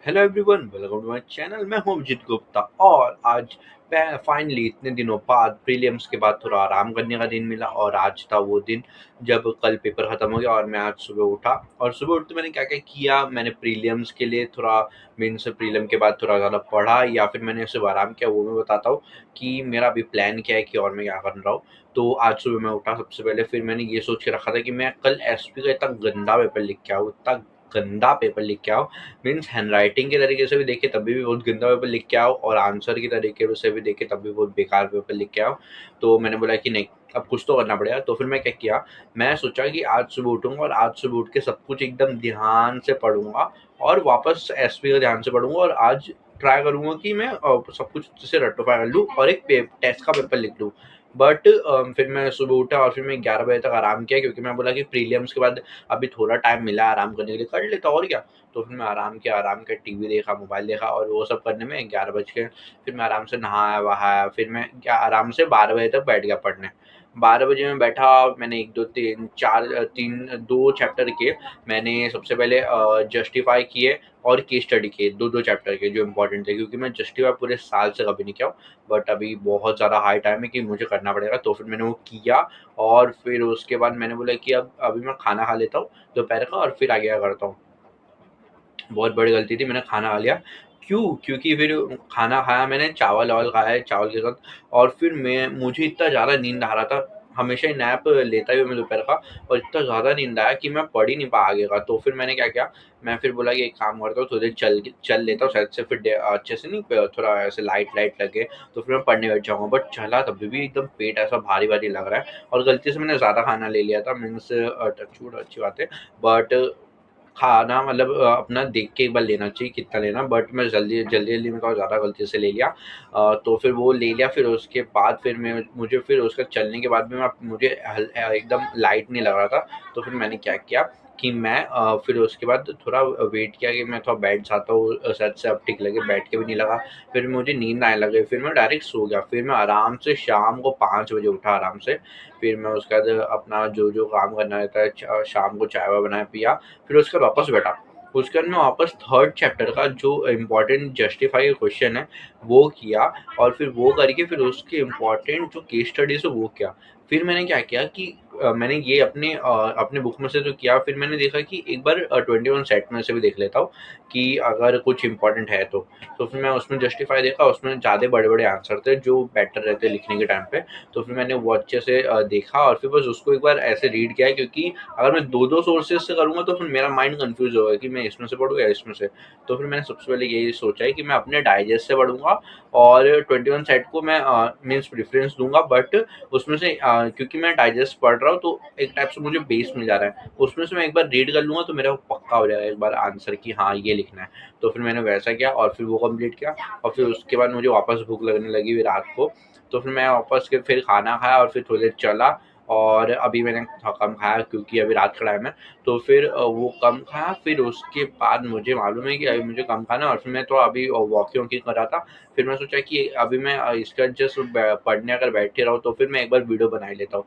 Hello everyone, welcome to my channel. मैं हूं अभिजीत गुप्ता और आज मैं फाइनली इतने दिनों बाद प्रीलिम्स के बाद थोड़ा आराम करने का दिन मिला। और आज था वो दिन जब कल पेपर ख़त्म हो गया और मैं आज सुबह उठा। और सुबह उठते मैंने क्या क्या किया, मैंने प्रीलिम्स के लिए थोड़ा मीन्स प्रीलिम के बाद थोड़ा ज़्यादा पढ़ा या फिर मैंने सिर्फ आराम किया, वो मैं बताता हूँ कि मेरा अभी प्लान क्या है कि और मैं क्या कर रहा हूँ। तो आज सुबह मैं उठा, सबसे पहले फिर मैंने ये सोच के रखा था कि मैं कल एसपी का इतना गंदा पेपर लिख के आऊँ, इतना गंदा पेपर लिख के आओ। मीन्स हैंडराइटिंग के तरीके से भी देखे तभी भी बहुत गंदा पेपर लिख के आओ, और आंसर के तरीके से भी देखे तब भी बहुत बेकार पेपर लिख के आओ। तो मैंने बोला कि नहीं, अब कुछ तो करना पड़ेगा। तो फिर मैं क्या किया, मैं सोचा कि आज सुबह उठूंगा और आज सुबह उठ के सब कुछ एकदम ध्यान से पढ़ूंगा और वापस एसपी का ध्यान से पढ़ूंगा। और आज ट्राई करूंगा कि मैं सब कुछ अच्छे से रेक्टिफाई कर लूँ और एक टेस्ट का पेपर लिख लूँ। बट फिर मैं सुबह उठा और फिर मैं 11 बजे तक आराम किया, क्योंकि मैं बोला कि प्रीलियम्स के बाद अभी थोड़ा टाइम मिला है आराम करने के लिए, कर लेता और क्या। तो फिर मैं आराम किया, टीवी देखा, मोबाइल देखा, और वो सब करने में 11 बज गए। फिर मैं आराम से नहाया वहाया, फिर मैं क्या आराम से 12 बजे तक बैठ गया पढ़ने। 12 बजे मैं बैठा, मैंने 1 2 3 4 3 2 चैप्टर किए। मैंने सबसे पहले जस्टिफाई किए और केस स्टडी किए, 2-2 चैप्टर के जो इम्पोर्टेंट थे, क्योंकि मैं जस्टिफाई पूरे साल से कभी नहीं किया हूँ। बट अभी बहुत ज़्यादा हाई टाइम है कि मुझे करना पड़ेगा, तो फिर मैंने वो किया। और फिर उसके बाद मैंने बोला कि अब अभी मैं खाना खा लेता हूँ दोपहर का और फिर आगे क्या करता हूँ। बहुत बड़ी गलती थी, मैंने खाना खा लिया। क्यों? क्योंकि फिर खाना खाया मैंने, चावल-वावल खाया है चावल के साथ। और फिर मुझे इतना ज़्यादा नींद आ रहा था, हमेशा ही नैप लेता ही हूँ मैं दोपहर का, और इतना ज़्यादा नींद आया कि मैं पढ़ ही नहीं पाया आगे का। तो फिर मैंने क्या किया, मैं फिर बोला कि एक काम करता हूँ, थोड़ी देर चल लेता हूँ, शायद से फिर अच्छे से नहीं थोड़ा ऐसे लाइट लगे, तो फिर मैं पढ़ने बैठ जाऊँगा। बट चला तभी भी एकदम पेट ऐसा भारी-भारी लग रहा है, और गलती से मैंने ज़्यादा खाना ले लिया था। मीन्स टच वुड अच्छी बात है। बट खाना मतलब अपना देख के एक बार लेना चाहिए कितना लेना, बट मैं जल्दी में थोड़ा ज़्यादा गलती से ले लिया। तो फिर वो ले लिया, फिर उसके बाद फिर मुझे फिर उसका चलने के बाद भी मुझे एकदम लाइट नहीं लग रहा था। तो फिर मैंने क्या किया कि मैं फिर उसके बाद थोड़ा वेट किया कि मैं थोड़ा बैठ जाता हूँ, शायद से अब ठीक लगे, बैठ के भी नहीं लगा। फिर मुझे नींद आने लगी, फिर मैं डायरेक्ट सो गया। फिर मैं आराम से शाम को 5 बजे उठा आराम से। फिर मैं उसके बाद अपना जो काम करना रहता है, शाम को चाय वाय बनाया पिया। फिर उसके बाद वापस बैठा। उसके बाद मैं वापस थर्ड चैप्टर का जो इम्पोर्टेंट जस्टिफाई क्वेश्चन है वो किया। और फिर वो करके फिर उसके इम्पोर्टेंट जो केस स्टडीज है वो किया। फिर मैंने क्या किया कि मैंने ये अपने बुक में से जो किया, फिर मैंने देखा कि एक बार 21 सेट में से भी देख लेता हूँ कि अगर कुछ इम्पोर्टेंट है तो फिर मैं उसमें जस्टिफाई देखा, उसमें ज़्यादा बड़े बड़े आंसर थे जो बेटर रहते लिखने के टाइम पे। तो फिर मैंने वो अच्छे से देखा और फिर बस उसको एक बार ऐसे रीड किया, क्योंकि अगर मैं 2-2 सोर्सेज़ से करूँगा तो फिर मेरा माइंड कन्फ्यूज़ होगा कि मैं इसमें से पढूँ या इसमें से। तो फिर मैंने सबसे पहले यही सोचा है कि मैं अपने डाइजेस्ट से पढ़ूँगा, और 21 सेट को मैं मीन्स प्रेफ़रेंस दूँगा। बट उसमें से क्योंकि मैं डाइजेस्ट पढ़ रहा हूँ तो एक टाइप से मुझे बेस मिल जा रहा है। उसमें से मैं एक बार रीड कर लूँगा तो मेरा वो पक्का हो जाएगा एक बार आंसर कि हाँ, ये लिखना है। तो फिर मैंने वैसा किया और फिर वो कंप्लीट किया। और फिर उसके बाद मुझे वापस भूख लगने लगी फिर रात को। तो फिर मैं वापस के फिर खाना खाया और फिर थोड़ी देर चला। और अभी मैंने थोड़ा कम खाया क्योंकि अभी रात का टाइम है। तो फिर वो कम खाया, फिर उसके बाद मुझे मालूम है कि अभी मुझे कम खाना है, और फिर मैं तो अभी वॉकिंग कर रहा था। फिर मैं सोचा कि अभी मैं इसका जस्ट पढ़ने अगर बैठे रहा हूँ तो फिर मैं एक बार वीडियो बना ही लेता हूँ।